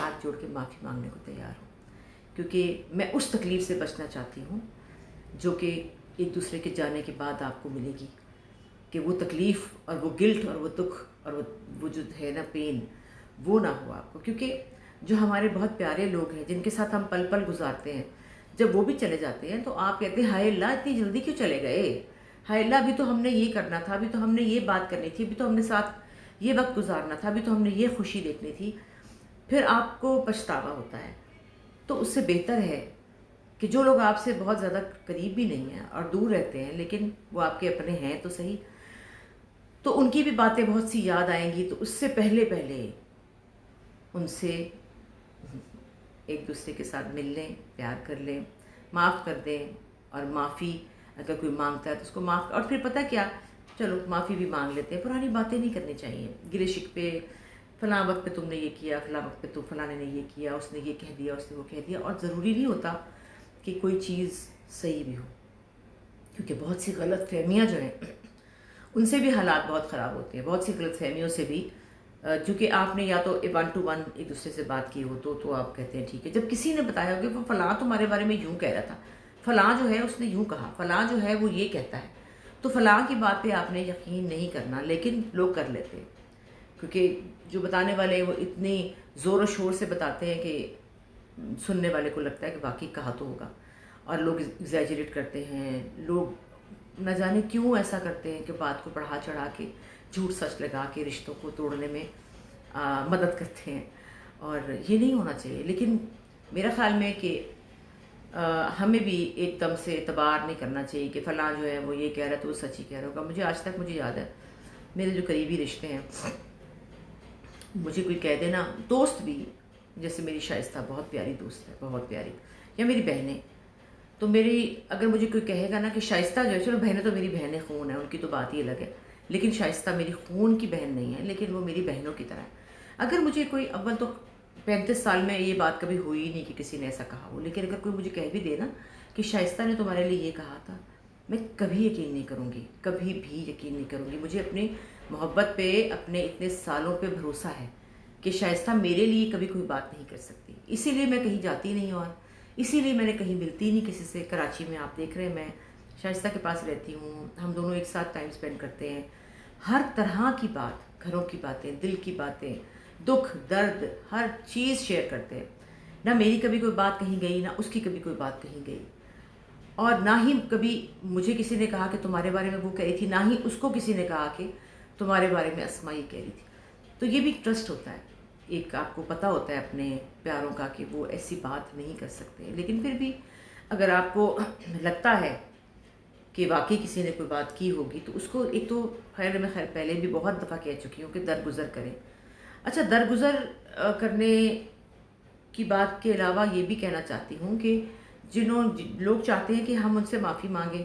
ہاتھ جوڑ کے معافی مانگنے کو تیار ہوں، کیونکہ میں اس تکلیف سے بچنا چاہتی ہوں جو کہ ایک دوسرے کے جانے کے بعد آپ کو ملے گی، کہ وہ تکلیف اور وہ گلٹ اور وہ دکھ اور وہ جو ہے نا پین، وہ نہ ہو آپ کو. کیونکہ جو ہمارے بہت پیارے لوگ ہیں جن کے ساتھ ہم پل پل گزارتے ہیں، جب وہ بھی چلے جاتے ہیں تو آپ کہتے ہیں ہائے اللہ اتنی جلدی کیوں چلے گئے، ہائے اللہ ابھی تو ہم نے یہ کرنا تھا، ابھی تو ہم نے یہ بات کرنی تھی، ابھی تو ہم نے ساتھ یہ وقت گزارنا تھا، ابھی تو ہم نے یہ خوشی دیکھنی تھی. پھر آپ کو پچھتاوا ہوتا ہے. تو اس سے بہتر ہے کہ جو لوگ آپ سے بہت زیادہ قریب بھی نہیں ہیں اور دور رہتے ہیں لیکن وہ آپ کے اپنے ہیں تو صحیح، تو ان کی بھی باتیں بہت سی یاد آئیں گی، تو اس سے پہلے ان سے ایک دوسرے کے ساتھ مل لیں، پیار کر لیں، معاف کر دیں. اور معافی اگر کوئی مانگتا ہے تو اس کو معاف، اور پھر پتہ کیا، چلو معافی بھی مانگ لیتے ہیں. پرانی باتیں نہیں کرنی چاہیے، گلے شکوے، فلاں وقت پہ تم نے یہ کیا، فلاں وقت پہ تو فلاں نے یہ کیا، اس نے یہ کہہ دیا، اس نے وہ کہہ دیا. اور ضروری نہیں ہوتا کہ کوئی چیز صحیح بھی ہو، کیونکہ بہت سی غلط فہمیاں جو ہیں ان سے بھی حالات بہت خراب ہوتے ہیں. بہت سی غلط فہمیوں سے بھی جو کہ آپ نے یا تو 1 to 1 ایک دوسرے سے بات کی ہو تو آپ کہتے ہیں ٹھیک ہے، جب کسی نے بتایا ہو کہ وہ فلاں تمہارے بارے میں یوں کہہ رہا تھا، فلاں جو ہے اس نے یوں کہا، فلاں جو ہے وہ یہ کہتا ہے، تو فلاں کی بات پہ آپ نے یقین نہیں کرنا. لیکن لوگ کر لیتے ہیں، کیونکہ جو بتانے والے ہیں وہ اتنی زور و شور سے بتاتے ہیں کہ سننے والے کو لگتا ہے کہ واقعی کہا تو ہوگا. اور لوگ ایگزیجریٹ کرتے ہیں، لوگ نہ جانے کیوں ایسا کرتے ہیں کہ بات کو بڑھا چڑھا کے جھوٹ سچ لگا کے رشتوں کو توڑنے میں مدد کرتے ہیں. اور یہ نہیں ہونا چاہیے. لیکن میرا خیال میں کہ ہمیں بھی ایک دم سے اعتبار نہیں کرنا چاہیے کہ فلاں جو ہے وہ یہ کہہ رہا ہے تو وہ سچ ہی کہہ رہا ہوگا. مجھے آج تک مجھے یاد ہے میرے جو قریبی رشتے ہیں، مجھے کوئی کہہ دینا، دوست بھی، جیسے میری شائستہ بہت پیاری دوست ہے، بہت پیاری، یا میری بہنیں، تو میری اگر مجھے کوئی کہے گا نا کہ شائستہ جو ہے، چلو بہنیں تو میری بہنیں خون ہیں، ان کی تو بات ہی الگ ہے، لیکن شائستہ میری خون کی بہن نہیں ہے، لیکن وہ میری بہنوں کی طرح ہے. اگر مجھے کوئی، اول تو 35 سال میں یہ بات کبھی ہوئی ہی نہیں کہ کسی نے ایسا کہا ہو، لیکن اگر کوئی مجھے کہہ بھی دے نا کہ شائستہ نے تمہارے لیے یہ کہا تھا، میں کبھی یقین نہیں کروں گی، کبھی بھی یقین نہیں کروں گی. مجھے اپنی محبت پہ، اپنے اتنے سالوں پہ بھروسہ ہے کہ شائستہ میرے لیے کبھی کوئی بات نہیں کر سکتی. اسی لیے میں کہیں جاتی نہیں، اور اسی لیے میں نے کہیں ملتی نہیں کسی سے. کراچی میں آپ دیکھ رہے ہیں میں شائستہ کے پاس رہتی ہوں، ہم دونوں ایک ساتھ ٹائم سپینڈ کرتے ہیں. ہر طرح کی بات، گھروں کی باتیں، دل کی باتیں، دکھ درد، ہر چیز شیئر کرتے ہیں. نہ میری کبھی کوئی بات کہیں گئی، نہ اس کی کبھی کوئی بات کہیں گئی. اور نہ ہی کبھی مجھے کسی نے کہا کہ تمہارے بارے میں وہ کہہ رہی تھی، نہ ہی اس کو کسی نے کہا کہ تمہارے بارے میں اسماء یہ کہہ رہی تھی. تو یہ بھی ٹرسٹ ہوتا ہے، ایک آپ کو پتہ ہوتا ہے اپنے پیاروں کا کہ وہ ایسی بات نہیں کر سکتے. لیکن پھر بھی اگر آپ کو لگتا ہے کہ واقعی کسی نے کوئی بات کی ہوگی تو اس کو، ایک تو خیر میں پہلے بھی بہت دفعہ کہہ چکی ہوں کہ درگزر کریں. اچھا، درگزر کرنے کی بات کے علاوہ یہ بھی کہنا چاہتی ہوں کہ لوگ چاہتے ہیں کہ ہم ان سے معافی مانگیں،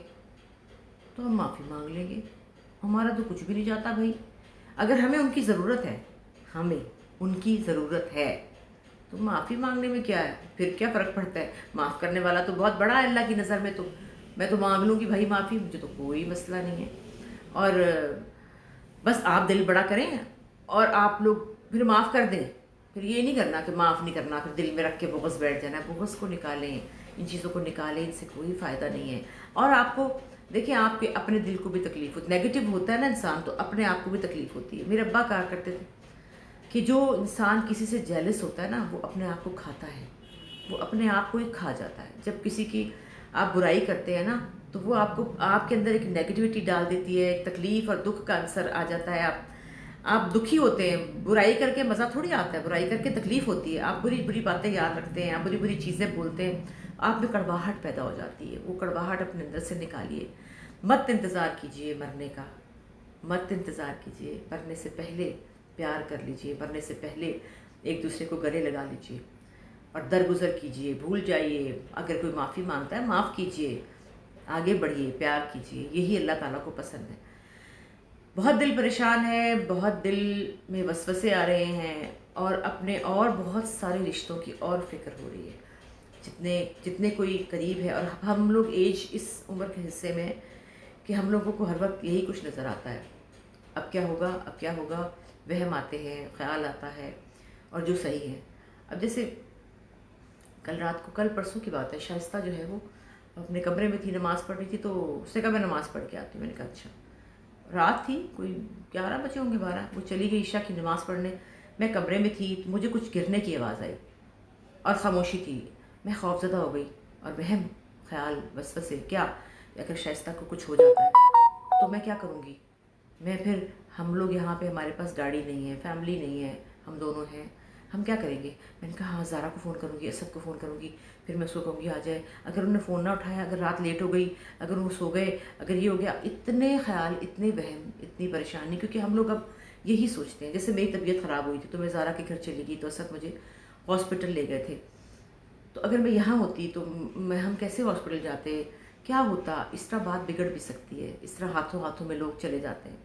تو ہم معافی مانگ لیں گے، ہمارا تو کچھ بھی نہیں جاتا بھائی. اگر ہمیں ان کی ضرورت ہے، ہمیں ان کی ضرورت ہے، تو معافی مانگنے میں کیا ہے؟ پھر کیا فرق پڑتا ہے؟ معاف کرنے والا تو بہت بڑا ہے اللہ کی نظر میں. تو میں تو مانگ لوں گی بھائی معافی، مجھے تو کوئی مسئلہ نہیں ہے. اور بس آپ دل بڑا کریں اور آپ لوگ پھر معاف کر دیں. پھر یہ نہیں کرنا کہ معاف نہیں کرنا، پھر دل میں رکھ کے بغض بیٹھ جانا. بغض کو نکالیں، ان چیزوں کو نکالیں، ان سے کوئی فائدہ نہیں ہے. اور آپ کو دیکھیں، آپ کے اپنے دل کو بھی تکلیف ہوتی، نیگیٹو ہوتا ہے نا انسان تو اپنے آپ کو بھی تکلیف ہوتی ہے. میرے ابا کہا کرتے تھے کہ جو انسان کسی سے جیلس ہوتا ہے نا، وہ اپنے آپ کو کھاتا ہے، وہ اپنے آپ کو ہی کھا جاتا ہے. جب کسی کی آپ برائی کرتے ہیں نا تو وہ آپ کے اندر ایک نیگیٹیوٹی ڈال دیتی ہے، ایک تکلیف اور دکھ کا عنصر آ جاتا ہے. آپ دکھی ہوتے ہیں. برائی کر کے مزہ تھوڑی آتا ہے، برائی کر کے تکلیف ہوتی ہے. آپ بری بری باتیں یاد رکھتے ہیں، آپ بری بری چیزیں بولتے ہیں، آپ میں کڑواہٹ پیدا ہو جاتی ہے. وہ کڑواہٹ اپنے اندر سے نکالیے. مت انتظار کیجئے مرنے کا، مت انتظار کیجئے. مرنے سے پہلے پیار کر لیجئے، مرنے سے پہلے ایک دوسرے کو گلے لگا لیجئے اور درگزر کیجئے. بھول جائیے. اگر کوئی معافی مانگتا ہے معاف کیجئے، آگے بڑھیے، پیار کیجئے. یہی اللہ تعالیٰ کو پسند ہے. بہت دل پریشان ہے، بہت دل میں وسوسے آ رہے ہیں، اور اپنے اور بہت سارے رشتوں کی اور فکر ہو رہی ہے، جتنے کوئی قریب ہے. اور ہم لوگ ایج اس عمر کے حصے میں کہ ہم لوگوں کو ہر وقت یہی کچھ نظر آتا ہے، اب کیا ہوگا، اب کیا ہوگا. وہم آتے ہیں، خیال آتا ہے، اور جو صحیح ہے. اب جیسے کل رات کو، کل پرسوں کی بات ہے، شائستہ جو ہے وہ اپنے کمرے میں تھی، نماز پڑھ رہی تھی، تو اس نے کہا میں نماز پڑھ کے آتی ہوں. میں نے کہا اچھا. رات تھی، کوئی 11 بجے ہوں گے، 12. وہ چلی گئی عشاء کی نماز پڑھنے. میں کمرے میں تھی، مجھے کچھ گرنے کی آواز آئی اور خاموشی تھی. میں خوف زدہ ہو گئی اور وہم خیال وسوسے کیا کہ اگر شائستہ کو کچھ ہو جاتا ہے تو میں کیا کروں گی. میں پھر، ہم لوگ یہاں پہ، ہمارے پاس گاڑی نہیں ہے، فیملی نہیں ہے، ہم دونوں ہیں، ہم کیا کریں گے. میں نے کہا ہاں زارا کو فون کروں گی، اسد کو فون کروں گی، پھر میں اس کو کہوں گی آ جائے. اگر انہوں نے فون نہ اٹھایا، اگر رات لیٹ ہو گئی، اگر وہ سو گئے، اگر یہ ہو گیا. اتنے خیال، اتنے وہم، اتنی پریشانی، کیونکہ ہم لوگ اب یہی سوچتے ہیں. جیسے میری طبیعت خراب ہوئی تھی تو میں زارا کے گھر چلی گئی تو اسد مجھے ہاسپٹل لے گئے تھے. تو اگر میں یہاں ہوتی تو ہم کیسے ہاسپٹل جاتے، کیا ہوتا. اس طرح بات بگڑ بھی سکتی ہے، اس طرح ہاتھوں ہاتھوں میں لوگ چلے جاتے ہیں.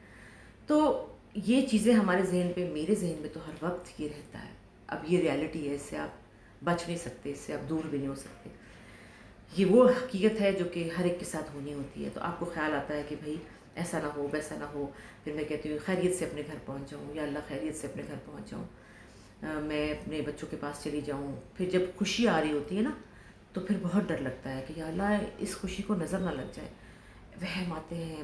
تو یہ چیزیں ہمارے ذہن پہ، میرے ذہن میں تو ہر وقت یہ رہتا ہے. اب یہ ریالٹی ہے، اس سے آپ بچ نہیں سکتے، اس سے آپ دور بھی نہیں ہو سکتے. یہ وہ حقیقت ہے جو کہ ہر ایک کے ساتھ ہونی ہوتی ہے. تو آپ کو خیال آتا ہے کہ بھائی ایسا نہ ہو، ویسا نہ ہو. پھر میں کہتی ہوں خیریت سے اپنے گھر پہنچ جاؤں، یا اللہ خیریت سے اپنے گھر پہنچ جاؤں، میں اپنے بچوں کے پاس چلی جاؤں. پھر جب خوشی آ رہی ہوتی ہے نا تو پھر بہت ڈر لگتا ہے کہ یا اللہ اس خوشی کو نظر نہ لگ جائے. وہم آتے ہیں،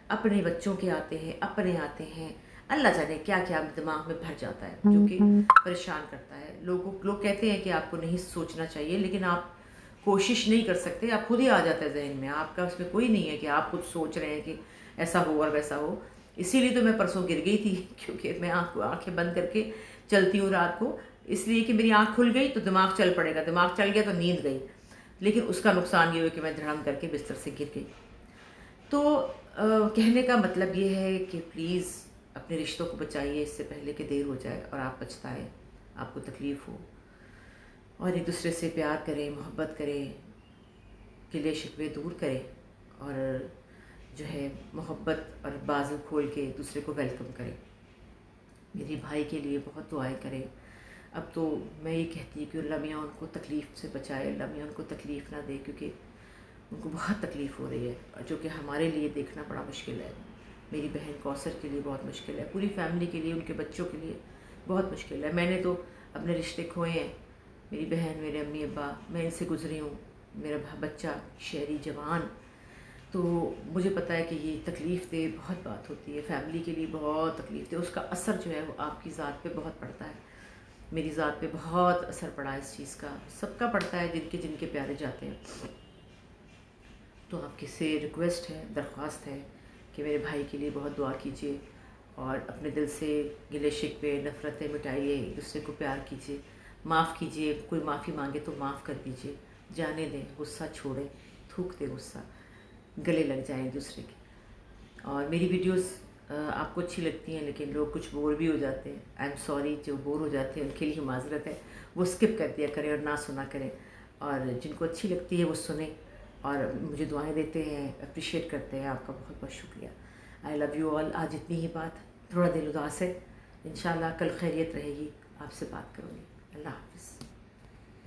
اپنے بچوں کے آتے ہیں، اپنے آتے ہیں، اللہ جانے کیا کیا دماغ میں بھر جاتا ہے جو کہ پریشان کرتا ہے. لوگ کہتے ہیں کہ آپ کو نہیں سوچنا چاہیے، لیکن آپ کوشش نہیں کر سکتے. آپ خود ہی آ جاتا ہے ذہن میں، آپ کا اس میں کوئی نہیں ہے کہ آپ خود سوچ رہے ہیں کہ ایسا ہو اور ویسا ہو. اسی لیے تو میں پرسوں گر گئی تھی، کیونکہ میں آنکھیں بند کر کے چلتی ہوں رات کو، اس لیے کہ میری آنکھ کھل گئی تو دماغ چل پڑے گا، دماغ چل گیا تو نیند گئی. لیکن اس کا نقصان یہ ہوا کہ میں دھڑام کر کے بستر سے گر گئی. تو کہنے کا مطلب یہ ہے کہ پلیز اپنے رشتوں کو بچائیے اس سے پہلے کہ دیر ہو جائے اور آپ پچھتائیں، آپ کو تکلیف ہو. اور ایک دوسرے سے پیار کریں، محبت کریں، گلے شکوے دور کریں، اور جو ہے محبت اور بازو کھول کے ایک دوسرے کو ویلکم کریں. میری بھائی کے لیے بہت دعائیں کریں. اب تو میں یہ کہتی ہوں کہ اللہ میاں ان کو تکلیف سے بچائے، اللہ میاں ان کو تکلیف نہ دے، کیونکہ ان کو بہت تکلیف ہو رہی ہے، اور جو کہ ہمارے لیے دیکھنا بڑا مشکل ہے. میری بہن کوثر کے لیے بہت مشکل ہے، پوری فیملی کے لیے، ان کے بچوں کے لیے بہت مشکل ہے. میں نے تو اپنے رشتے کھوئے ہیں، میری بہن، میرے امی ابا، میں ان سے گزری ہوں، میرا بچہ شہری جوان. تو مجھے پتہ ہے کہ یہ تکلیف دہ بہت بات ہوتی ہے، فیملی کے لیے بہت تکلیف دہ. اس کا اثر جو ہے وہ آپ کی ذات پہ بہت پڑتا ہے. میری ذات پہ بہت اثر پڑا ہے اس چیز کا، سب کا پڑتا ہے جن کے پیارے جاتے ہیں. تو آپ کی سے ریکویسٹ ہے، درخواست ہے کہ میرے بھائی کے لیے بہت دعا کیجیے، اور اپنے دل سے گلے شکوے، نفرتیں مٹائیے، ایک دوسرے کو پیار کیجیے، معاف کیجیے. کوئی معافی مانگے تو معاف کر دیجیے، جانے دیں، غصہ چھوڑیں، تھوک دیں غصہ، گلے لگ جائیں ایک دوسرے کے. اور میری ویڈیوز آپ کو اچھی لگتی ہیں، لیکن لوگ کچھ بور بھی ہو جاتے ہیں. آئی ایم سوری، جو بور ہو جاتے ہیں ان کے لیے معذرت ہے، وہ اسکپ کر دیا کریں اور نہ سنا کریں. اور جن کو اچھی لگتی ہے وہ سنیں اور مجھے دعائیں دیتے ہیں، اپریشیٹ کرتے ہیں. آپ کا بہت بہت شکریہ. آئی لو یو آل. آج اتنی ہی بات، تھوڑا دل اداس ہے، انشاءاللہ کل خیریت رہے گی، آپ سے بات کروں گی. اللہ حافظ.